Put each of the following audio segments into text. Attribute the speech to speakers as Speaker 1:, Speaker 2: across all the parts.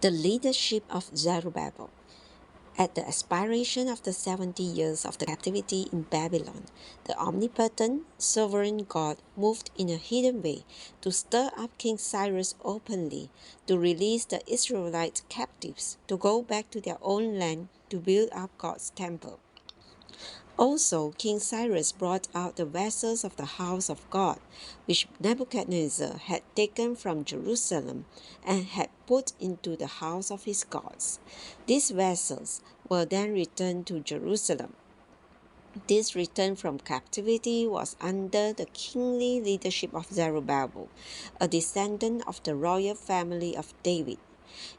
Speaker 1: The leadership of Zerubbabel. At the expiration of the 70 years of the captivity in Babylon, the omnipotent, sovereign God moved in a hidden way to stir up King Cyrus openly to release the Israelite captives to go back to their own land to build up God's temple. Also, King Cyrus brought out the vessels of the house of God, which Nebuchadnezzar had taken from Jerusalem and had put into the house of his gods. These vessels were then returned to Jerusalem. This return from captivity was under the kingly leadership of Zerubbabel, a descendant of the royal family of David.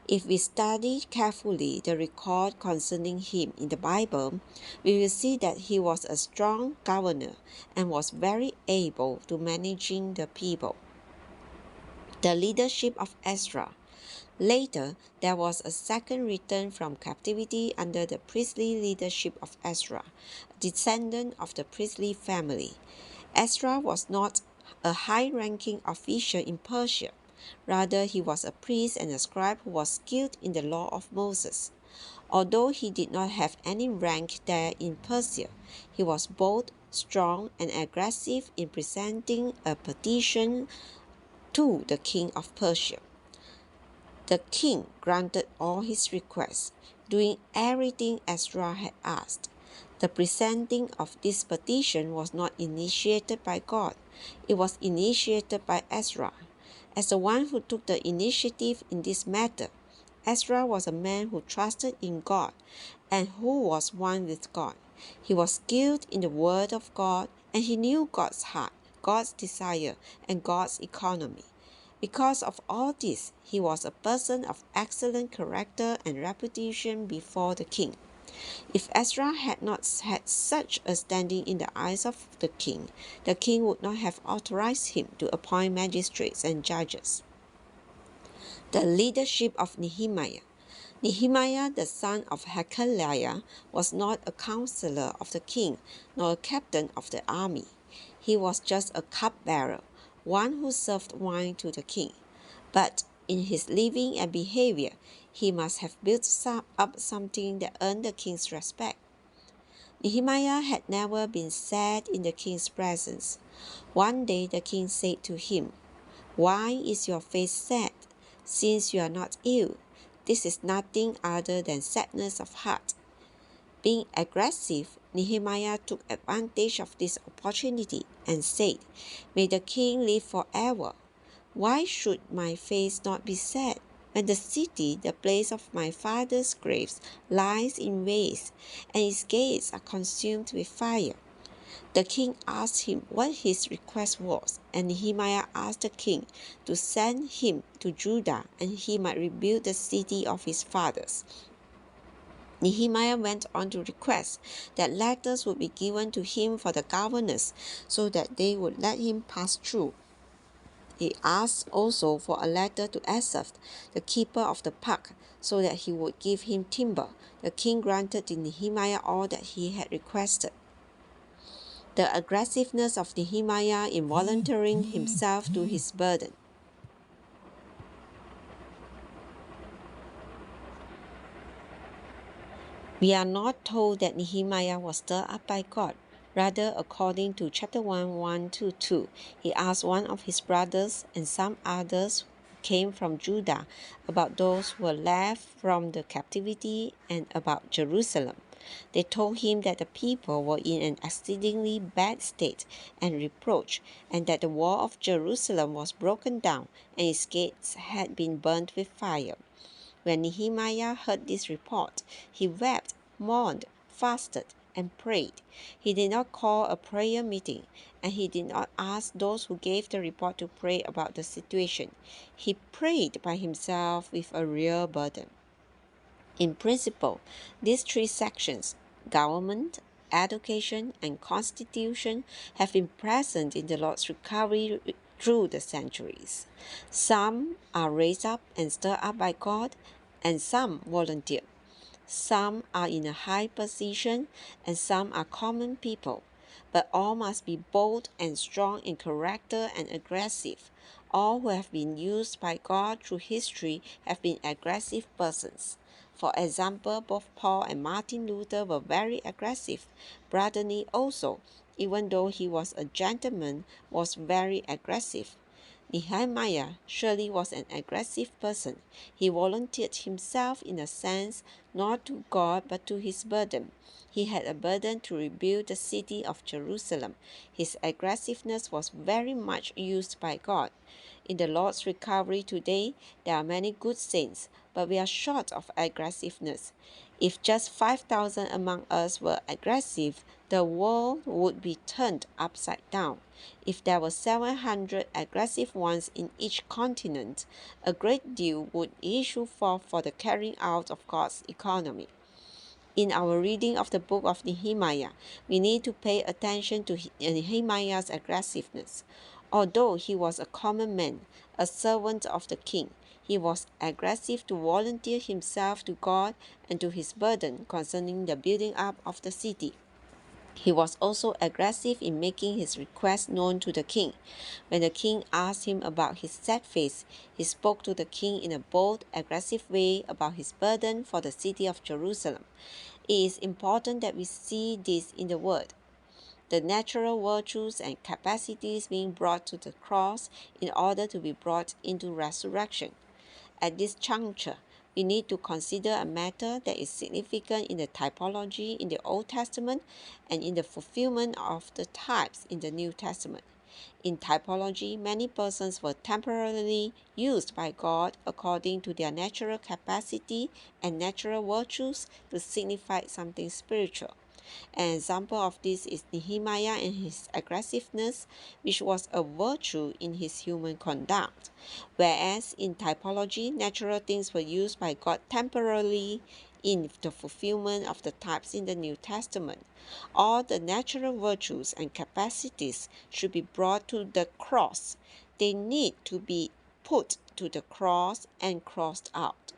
Speaker 1: If we study carefully the record concerning him in the Bible, we will see that he was a strong governor and was very able to managing the people. The leadership of Ezra. Later, there was a second return from captivity under the priestly leadership of Ezra, a descendant of the priestly family. Ezra was not a high-ranking official in Persia. Rather, he was a priest and a scribe who was skilled in the law of Moses. Although he did not have any rank there in Persia, he was bold, strong, and aggressive in presenting a petition to the king of Persia. The king granted all his requests, doing everything Ezra had asked. The presenting of this petition was not initiated by God, it was initiated by Ezra. As the one who took the initiative in this matter, Ezra was a man who trusted in God and who was one with God. He was skilled in the word of God and he knew God's heart, God's desire, and God's economy. Because of all this, he was a person of excellent character and reputation before the king. If Ezra had not had such a standing in the eyes of the king would not have authorized him to appoint magistrates and judges. The leadership of Nehemiah. Nehemiah, the son of Hakaliah, was not a counselor of the king, nor a captain of the army. He was just a cupbearer, one who served wine to the king. But in his living and behavior, he must have built up something that earned the king's respect. Nehemiah had never been sad in the king's presence. One day the king said to him, "Why is your face sad, since you are not ill? This is nothing other than sadness of heart." Being aggressive, Nehemiah took advantage of this opportunity and said, "May the king live forever. Why should my face not be sad when the city, the place of my father's graves, lies in waste, and its gates are consumed with fire?" The king asked him what his request was, and Nehemiah asked the king to send him to Judah and he might rebuild the city of his fathers. Nehemiah went on to request that letters would be given to him for the governors so that they would let him pass through. He asked also for a letter to Asaph, the keeper of the park, so that he would give him timber. The king granted to Nehemiah all that he had requested. The aggressiveness of Nehemiah in volunteering himself to his burden. We are not told that Nehemiah was stirred up by God. Rather, according to chapter 1:1-2, he asked one of his brothers and some others who came from Judah about those who were left from the captivity and about Jerusalem. They told him that the people were in an exceedingly bad state and reproach, and that the wall of Jerusalem was broken down and its gates had been burnt with fire. When Nehemiah heard this report, he wept, mourned, fasted, and prayed. He did not call a prayer meeting, and he did not ask those who gave the report to pray about the situation. He prayed by himself with a real burden. In principle, these three sections, government, education, and constitution, have been present in the Lord's recovery through the centuries. Some are raised up and stirred up by God, and some volunteer. Some are in a high position, and some are common people. But all must be bold and strong in character and aggressive. All who have been used by God through history have been aggressive persons. For example, both Paul and Martin Luther were very aggressive. Brother also, even though he was a gentleman, was very aggressive. Nehemiah surely was an aggressive person. He volunteered himself in a sense, not to God but to his burden. He had a burden to rebuild the city of Jerusalem. His aggressiveness was very much used by God. In the Lord's recovery today, there are many good saints, but we are short of aggressiveness. If just 5,000 among us were aggressive, the world would be turned upside down. If there were 700 aggressive ones in each continent, a great deal would issue forth for the carrying out of God's economy. In our reading of the book of Nehemiah, we need to pay attention to Nehemiah's aggressiveness. Although he was a common man, a servant of the king, he was aggressive to volunteer himself to God and to his burden concerning the building up of the city. He was also aggressive in making his request known to the king. When the king asked him about his sad face, he spoke to the king in a bold, aggressive way about his burden for the city of Jerusalem. It is important that we see this in the Word. The natural virtues and capacities being brought to the cross in order to be brought into resurrection. At this juncture, we need to consider a matter that is significant in the typology in the Old Testament and in the fulfillment of the types in the New Testament. In typology, many persons were temporarily used by God according to their natural capacity and natural virtues to signify something spiritual. An example of this is Nehemiah and his aggressiveness, which was a virtue in his human conduct. Whereas in typology, natural things were used by God temporarily in the fulfillment of the types in the New Testament. All the natural virtues and capacities should be brought to the cross. They need to be put to the cross and crossed out.